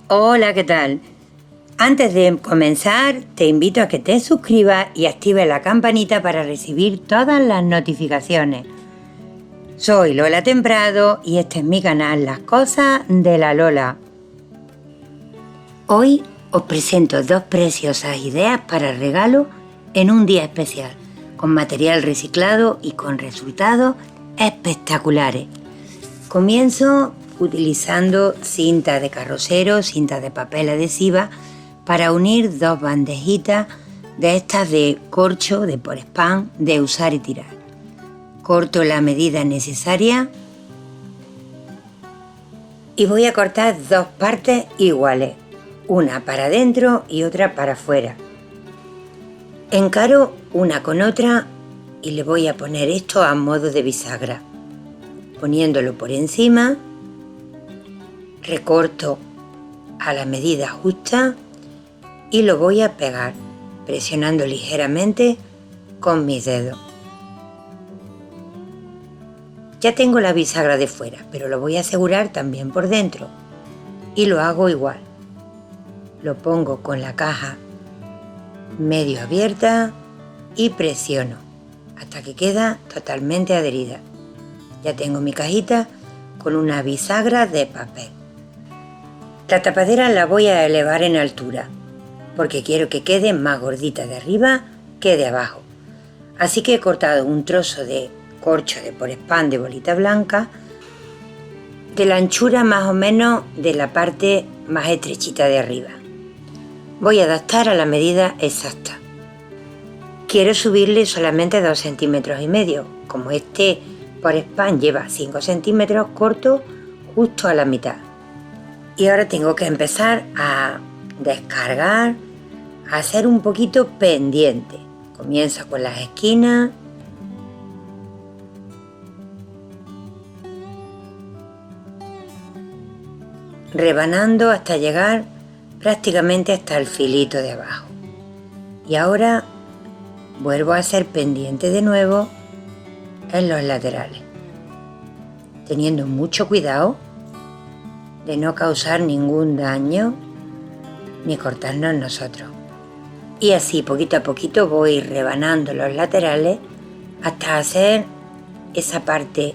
Hola, ¿qué tal? Antes de comenzar, te invito a que te suscribas y actives la campanita para recibir todas las notificaciones. Soy Lola Temprado y este es mi canal Las Cosas de la Lola. Hoy os presento dos preciosas ideas para regalo en un día especial, con material reciclado y con resultados espectaculares. Comienzo utilizando cinta de carrocero, cinta de papel adhesiva, para unir dos bandejitas de estas de corcho, de por spam, de usar y tirar. Corto la medida necesaria y voy a cortar dos partes iguales, una para adentro y otra para afuera. Encaro una con otra y le voy a poner esto a modo de bisagra. Poniéndolo por encima, recorto a la medida justa y lo voy a pegar, presionando ligeramente con mis dedos. Ya tengo la bisagra de fuera, pero lo voy a asegurar también por dentro. Y lo hago igual. Lo pongo con la caja medio abierta y presiono hasta que queda totalmente adherida. Ya tengo mi cajita con una bisagra de papel. La tapadera la voy a elevar en altura porque quiero que quede más gordita de arriba que de abajo. Así que he cortado un trozo de corcho de por spam de bolita blanca de la anchura más o menos de la parte más estrechita de arriba. Voy a adaptar a la medida exacta. Quiero subirle solamente 2,5 centímetros. Como este por spam lleva 5 centímetros, corto justo a la mitad. Y ahora tengo que empezar a descargar, a hacer un poquito pendiente. Comienzo con las esquinas. Rebanando hasta llegar prácticamente hasta el filito de abajo. Y ahora vuelvo a hacer pendiente de nuevo en los laterales, teniendo mucho cuidado de no causar ningún daño ni cortarnos nosotros. Y así poquito a poquito voy rebanando los laterales hasta hacer esa parte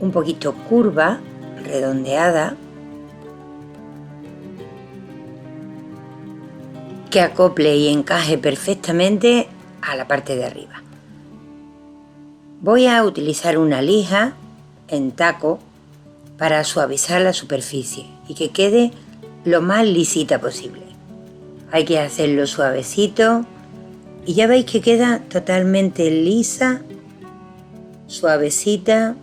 un poquito curva, redondeada, que acople y encaje perfectamente a la parte de arriba. Voy a utilizar una lija en taco para suavizar la superficie y que quede lo más lisita posible. Hay que hacerlo suavecito y ya veis que queda totalmente lisa, suavecita.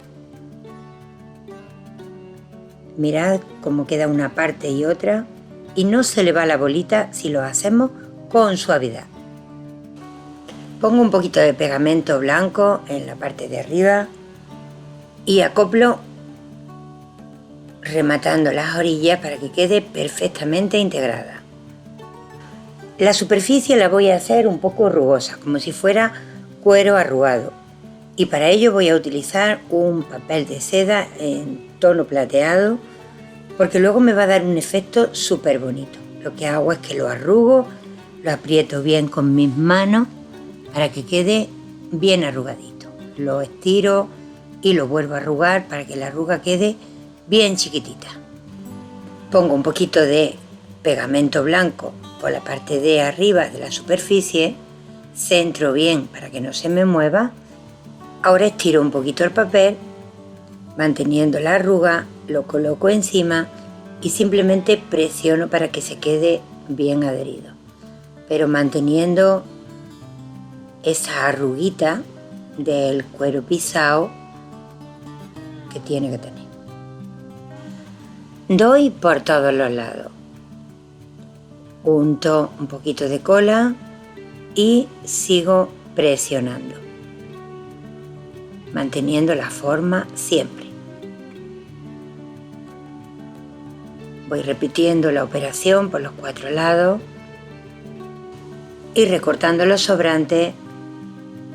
Mirad cómo queda una parte y otra y no se le va la bolita si lo hacemos con suavidad. Pongo un poquito de pegamento blanco en la parte de arriba y acoplo rematando las orillas para que quede perfectamente integrada. La superficie la voy a hacer un poco rugosa, como si fuera cuero arrugado, y para ello voy a utilizar un papel de seda en tono plateado porque luego me va a dar un efecto súper bonito. Lo que hago es que lo arrugo, lo aprieto bien con mis manos para que quede bien arrugadito. Lo estiro y lo vuelvo a arrugar para que la arruga quede bien chiquitita. Pongo un poquito de pegamento blanco por la parte de arriba de la superficie, centro bien para que no se me mueva. Ahora estiro un poquito el papel, manteniendo la arruga, lo coloco encima y simplemente presiono para que se quede bien adherido, pero manteniendo esa arruguita del cuero pisado que tiene que tener. Doy por todos los lados, unto un poquito de cola y sigo presionando, manteniendo la forma siempre. Voy repitiendo la operación por los 4 lados y recortando los sobrantes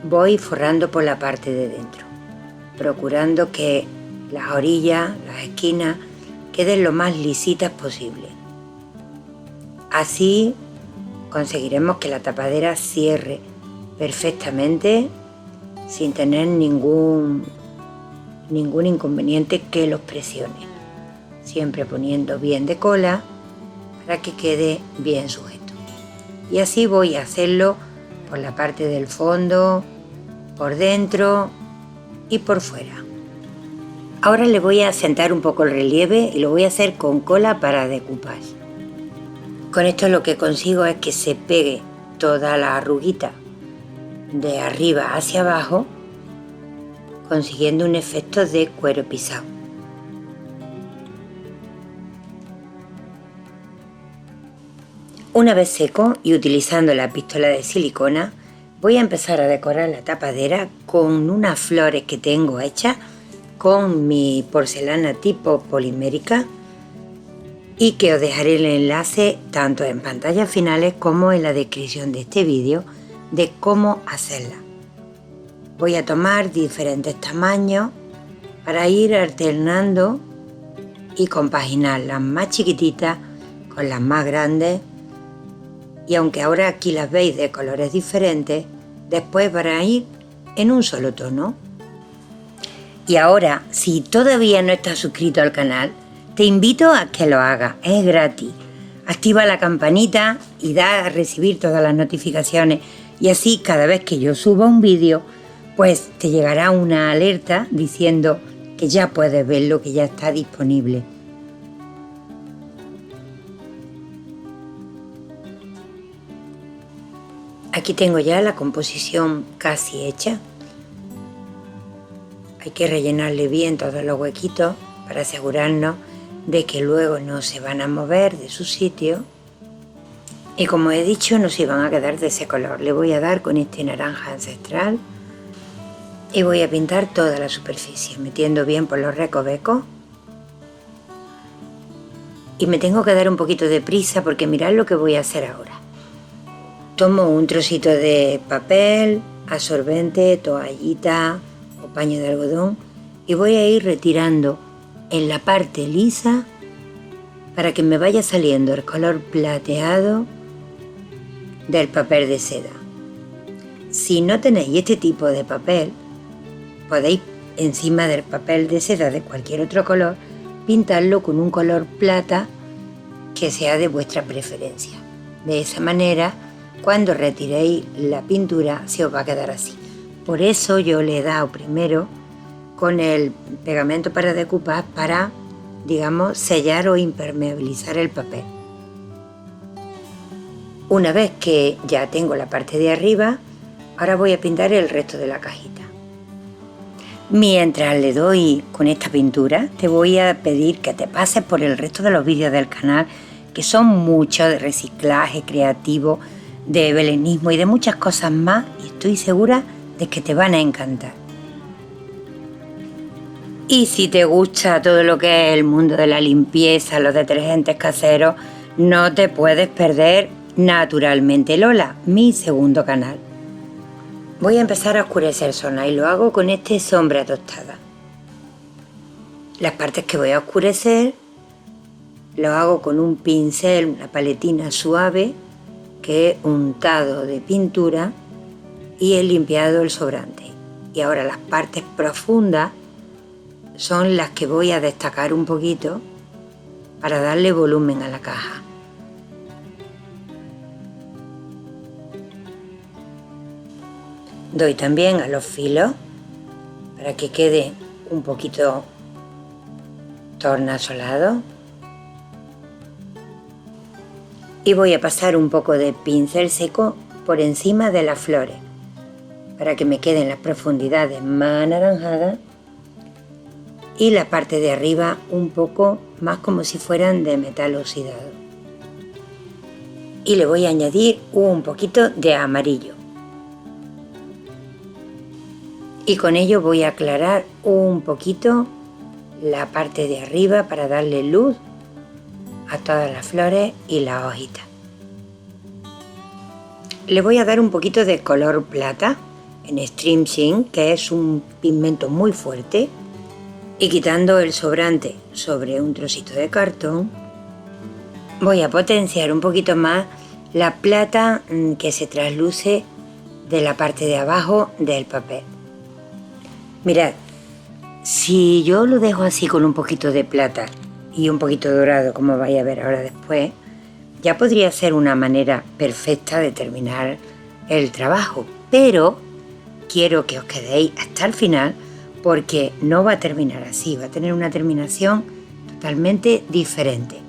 voy forrando por la parte de dentro, procurando que las orillas, las esquinas, queden lo más lisitas posible. Así conseguiremos que la tapadera cierre perfectamente sin tener ningún inconveniente que los presione. Siempre poniendo bien de cola para que quede bien sujeto. Y así voy a hacerlo por la parte del fondo, por dentro y por fuera. Ahora le voy a asentar un poco el relieve y lo voy a hacer con cola para decoupage. Con esto lo que consigo es que se pegue toda la arruguita de arriba hacia abajo, consiguiendo un efecto de cuero pisado. Una vez seco y utilizando la pistola de silicona, voy a empezar a decorar la tapadera con unas flores que tengo hechas con mi porcelana tipo polimérica y que os dejaré el enlace tanto en pantallas finales como en la descripción de este vídeo de cómo hacerla. Voy a tomar diferentes tamaños para ir alternando y compaginar las más chiquititas con las más grandes, y aunque ahora aquí las veis de colores diferentes, después van a ir en un solo tono. Y ahora, si todavía no estás suscrito al canal, te invito a que lo hagas, es gratis. Activa la campanita y da a recibir todas las notificaciones, y así cada vez que yo suba un vídeo, pues te llegará una alerta diciendo que ya puedes verlo, que ya está disponible. Aquí tengo ya la composición casi hecha. Hay que rellenarle bien todos los huequitos para asegurarnos de que luego no se van a mover de su sitio. Y como he dicho, no se van a quedar de ese color. Le voy a dar con este naranja ancestral y voy a pintar toda la superficie, metiendo bien por los recovecos. Y me tengo que dar un poquito de prisa porque mirad lo que voy a hacer ahora. Tomo un trocito de papel, absorbente, toallita o paño de algodón y voy a ir retirando en la parte lisa para que me vaya saliendo el color plateado del papel de seda. Si no tenéis este tipo de papel, podéis encima del papel de seda de cualquier otro color pintarlo con un color plata que sea de vuestra preferencia. De esa manera, cuando retiréis la pintura se os va a quedar así. Por eso yo le he dado primero con el pegamento para decoupage para, digamos, sellar o impermeabilizar el papel. Una vez que ya tengo la parte de arriba, ahora voy a pintar el resto de la cajita. Mientras le doy con esta pintura, te voy a pedir que te pases por el resto de los vídeos del canal, que son muchos, de reciclaje creativo, de belenismo y de muchas cosas más, y estoy segura de que te van a encantar. Y si te gusta todo lo que es el mundo de la limpieza, los detergentes caseros, no te puedes perder Naturalmente Lola, mi segundo canal. Voy a empezar a oscurecer zona y lo hago con este sombra tostada. Las partes que voy a oscurecer lo hago con un pincel, una paletina suave, que he untado de pintura y he limpiado el sobrante. Y ahora las partes profundas son las que voy a destacar un poquito para darle volumen a la caja. Doy también a los filos para que quede un poquito tornasolado. Y voy a pasar un poco de pincel seco por encima de las flores para que me queden las profundidades más anaranjadas y la parte de arriba un poco más como si fueran de metal oxidado. Y le voy a añadir un poquito de amarillo. Y con ello voy a aclarar un poquito la parte de arriba para darle luz a todas las flores y las hojitas. Le voy a dar un poquito de color plata en Extreme Sheen, que es un pigmento muy fuerte, y quitando el sobrante sobre un trocito de cartón, voy a potenciar un poquito más la plata que se trasluce de la parte de abajo del papel. Mirad, si yo lo dejo así con un poquito de plata y un poquito dorado, como vais a ver ahora después, ya podría ser una manera perfecta de terminar el trabajo, pero quiero que os quedéis hasta el final porque no va a terminar así, va a tener una terminación totalmente diferente.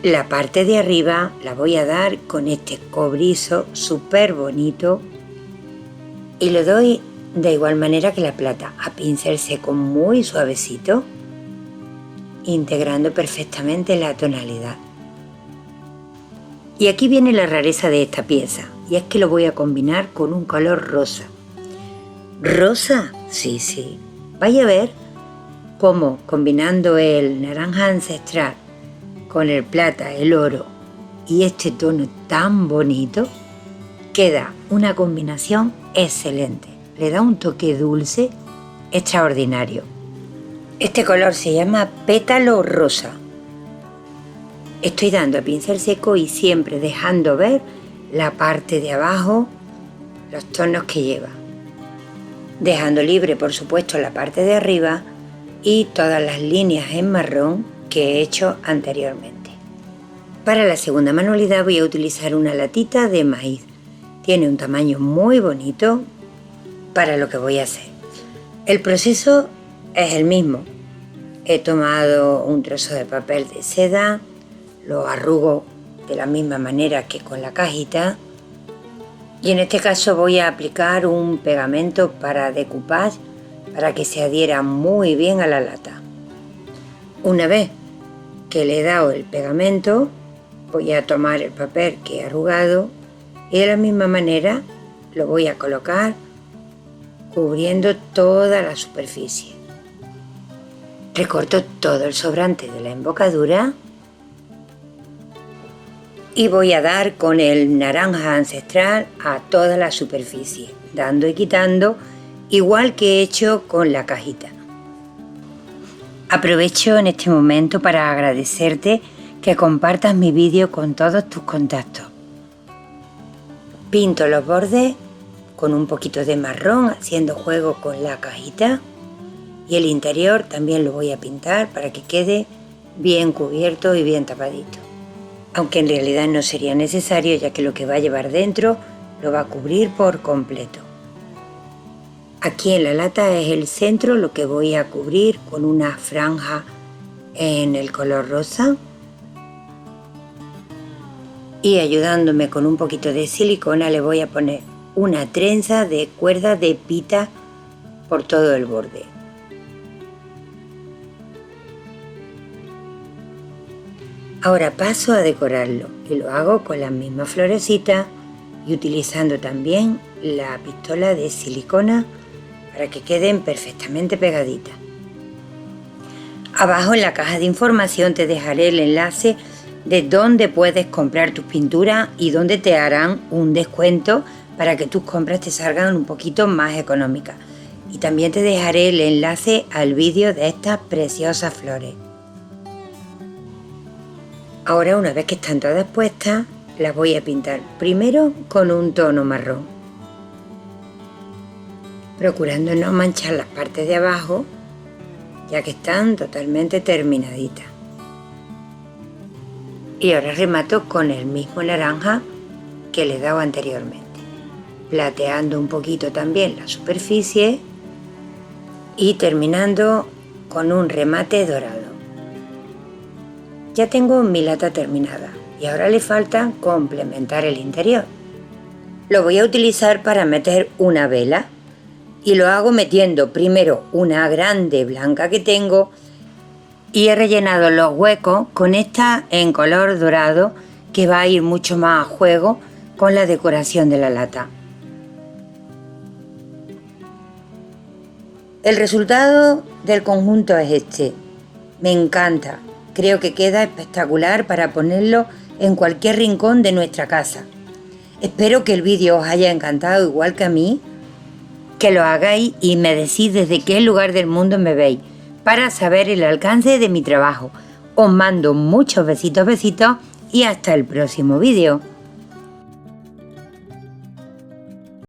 La parte de arriba la voy a dar con este cobrizo súper bonito y lo doy de igual manera que la plata, a pincel seco muy suavecito, integrando perfectamente la tonalidad. Y aquí viene la rareza de esta pieza, y es que lo voy a combinar con un color rosa. ¿Rosa? Sí, sí. Vais a ver cómo combinando el naranja ancestral con el plata, el oro y este tono tan bonito, queda una combinación excelente. Le da un toque dulce extraordinario. Este color se llama pétalo rosa. Estoy dando a pincel seco y siempre dejando ver la parte de abajo, los tonos que lleva. Dejando libre, por supuesto, la parte de arriba y todas las líneas en marrón que he hecho anteriormente. Para la segunda manualidad voy a utilizar una latita de maíz. Tiene un tamaño muy bonito para lo que voy a hacer. El proceso es el mismo. He tomado un trozo de papel de seda, lo arrugo de la misma manera que con la cajita y en este caso voy a aplicar un pegamento para decoupage para que se adhiera muy bien a la lata. Una vez que le he dado el pegamento, voy a tomar el papel que he arrugado y de la misma manera lo voy a colocar cubriendo toda la superficie. Recorto todo el sobrante de la embocadura y voy a dar con el naranja ancestral a toda la superficie, dando y quitando, igual que he hecho con la cajita. Aprovecho en este momento para agradecerte que compartas mi vídeo con todos tus contactos. Pinto los bordes con un poquito de marrón, haciendo juego con la cajita, y el interior también lo voy a pintar para que quede bien cubierto y bien tapadito. Aunque en realidad no sería necesario, ya que lo que va a llevar dentro lo va a cubrir por completo. Aquí en la lata es el centro lo que voy a cubrir con una franja en el color rosa y ayudándome con un poquito de silicona le voy a poner una trenza de cuerda de pita por todo el borde. Ahora paso a decorarlo y lo hago con las mismas florecitas y utilizando también la pistola de silicona para que queden perfectamente pegaditas. Abajo en la caja de información te dejaré el enlace de dónde puedes comprar tus pinturas y dónde te harán un descuento para que tus compras te salgan un poquito más económicas. Y también te dejaré el enlace al vídeo de estas preciosas flores. Ahora, una vez que están todas puestas, las voy a pintar primero con un tono marrón, procurando no manchar las partes de abajo, ya que están totalmente terminaditas. Y ahora remato con el mismo naranja que le he dado anteriormente, plateando un poquito también la superficie y terminando con un remate dorado. Ya tengo mi lata terminada y ahora le falta complementar el interior. Lo voy a utilizar para meter una vela y lo hago metiendo primero una grande blanca que tengo y he rellenado los huecos con esta en color dorado que va a ir mucho más a juego con la decoración de la lata. El resultado del conjunto es este. Me encanta. Creo que queda espectacular para ponerlo en cualquier rincón de nuestra casa. Espero que el vídeo os haya encantado igual que a mí, que lo hagáis y me decís desde qué lugar del mundo me veis para saber el alcance de mi trabajo. Os mando muchos besitos y hasta el próximo vídeo.